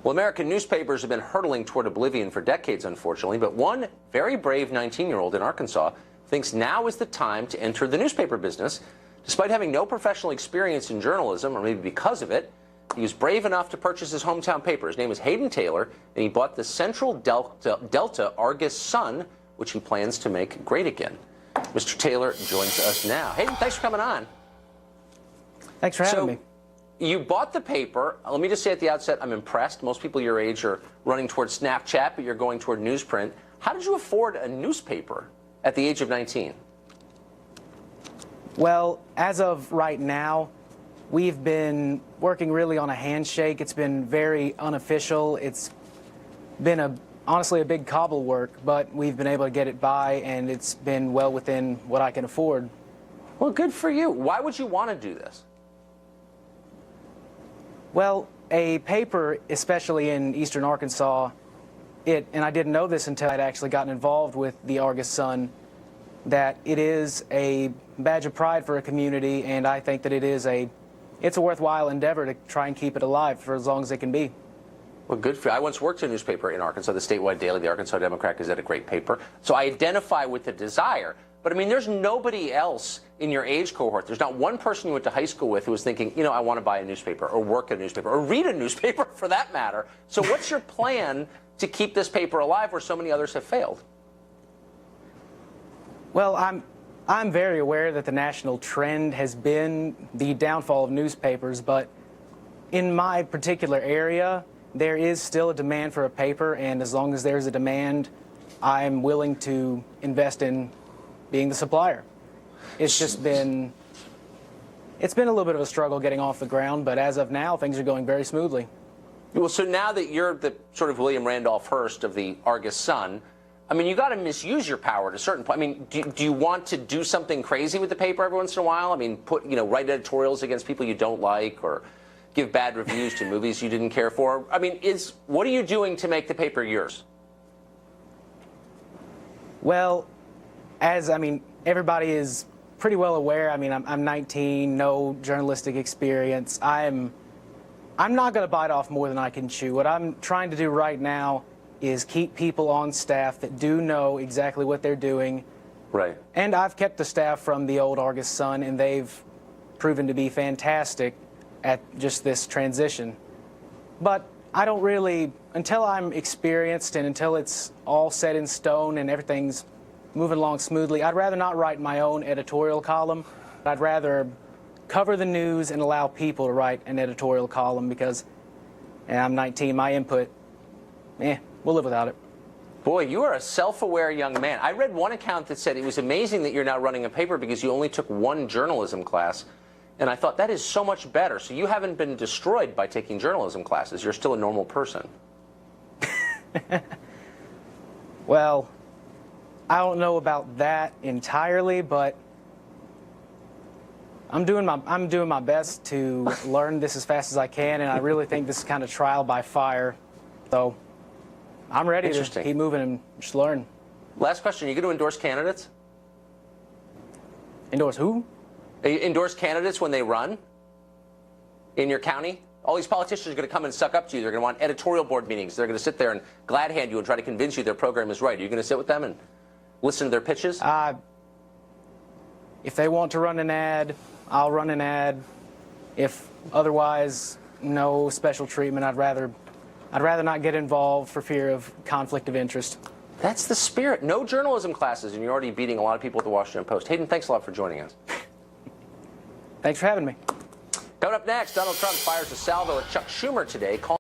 Well, American newspapers have been hurtling toward oblivion for decades, unfortunately, but one very brave 19-year-old in Arkansas thinks now is the time to enter the newspaper business. Despite having no professional experience in journalism, or maybe because of it, he was brave enough to purchase his hometown paper. His name is Hayden Taylor, and he bought the Central Delta Argus Sun, which he plans to make great again. Mr. Taylor joins us now. Hayden, thanks for coming on. Thanks for having me. You bought the paper. Let me just say at the outset, I'm impressed. Most people your age are running toward Snapchat, but you're going toward newsprint. How did you afford a newspaper at the age of 19? Well, as of right now, we've been working really on a handshake. It's been very unofficial. It's been honestly a big cobble work, but we've been able to get it by, and it's been well within what I can afford. Well, good for you. Why would you want to do this? Well, a paper, especially in eastern Arkansas, and I didn't know this until I'd actually gotten involved with the Argus Sun, that it is a badge of pride for a community, and I think that it's a worthwhile endeavor to try and keep it alive for as long as it can be. Well, good for you. I once worked in a newspaper in Arkansas, the statewide daily, the Arkansas Democrat Gazette, a great paper. So I identify with the desire. But, I mean, there's nobody else in your age cohort. There's not one person you went to high school with who was thinking, you know, I want to buy a newspaper or work at a newspaper or read a newspaper for that matter. So what's your plan to keep this paper alive where so many others have failed? Well, I'm very aware that the national trend has been the downfall of newspapers, but in my particular area, there is still a demand for a paper, and as long as there's a demand, I'm willing to invest in being the supplier. It's been a little bit of a struggle getting off the ground, but as of now, things are going very smoothly. Well, so now that you're the sort of William Randolph Hearst of the Argus Sun, I mean, you got to misuse your power at a certain point. I mean, do you want to do something crazy with the paper every once in a while? I mean, write editorials against people you don't like, or give bad reviews to movies you didn't care for? I mean, what are you doing to make the paper yours? Well, everybody is pretty well aware. I mean, I'm 19, no journalistic experience. I'm not going to bite off more than I can chew. What I'm trying to do right now is keep people on staff that do know exactly what they're doing. Right. And I've kept the staff from the old Argus Sun, and they've proven to be fantastic at just this transition. But I don't really, until I'm experienced and until it's all set in stone and everything's moving along smoothly, I'd rather not write my own editorial column. I'd rather cover the news and allow people to write an editorial column because I'm 19, my input, we'll live without it. Boy, you are a self-aware young man. I read one account that said it was amazing that you're now running a paper because you only took one journalism class. And I thought, that is so much better. So you haven't been destroyed by taking journalism classes. You're still a normal person. Well, I don't know about that entirely, but I'm doing my best to learn this as fast as I can, and I really think this is kind of trial by fire. So I'm ready to keep moving and just learn. Last question. Are you going to endorse candidates? Endorse who? Endorse candidates when they run in your county? All these politicians are going to come and suck up to you. They're going to want editorial board meetings. They're going to sit there and glad hand you and try to convince you their program is right. Are you going to sit with them and listen to their pitches? If they want to run an ad, I'll run an ad. If otherwise, no special treatment. I'd rather not get involved for fear of conflict of interest. That's the spirit. No journalism classes, and you're already beating a lot of people at the Washington Post. Hayden, thanks a lot for joining us. Thanks for having me. Coming up next, Donald Trump fires a salvo at Chuck Schumer today.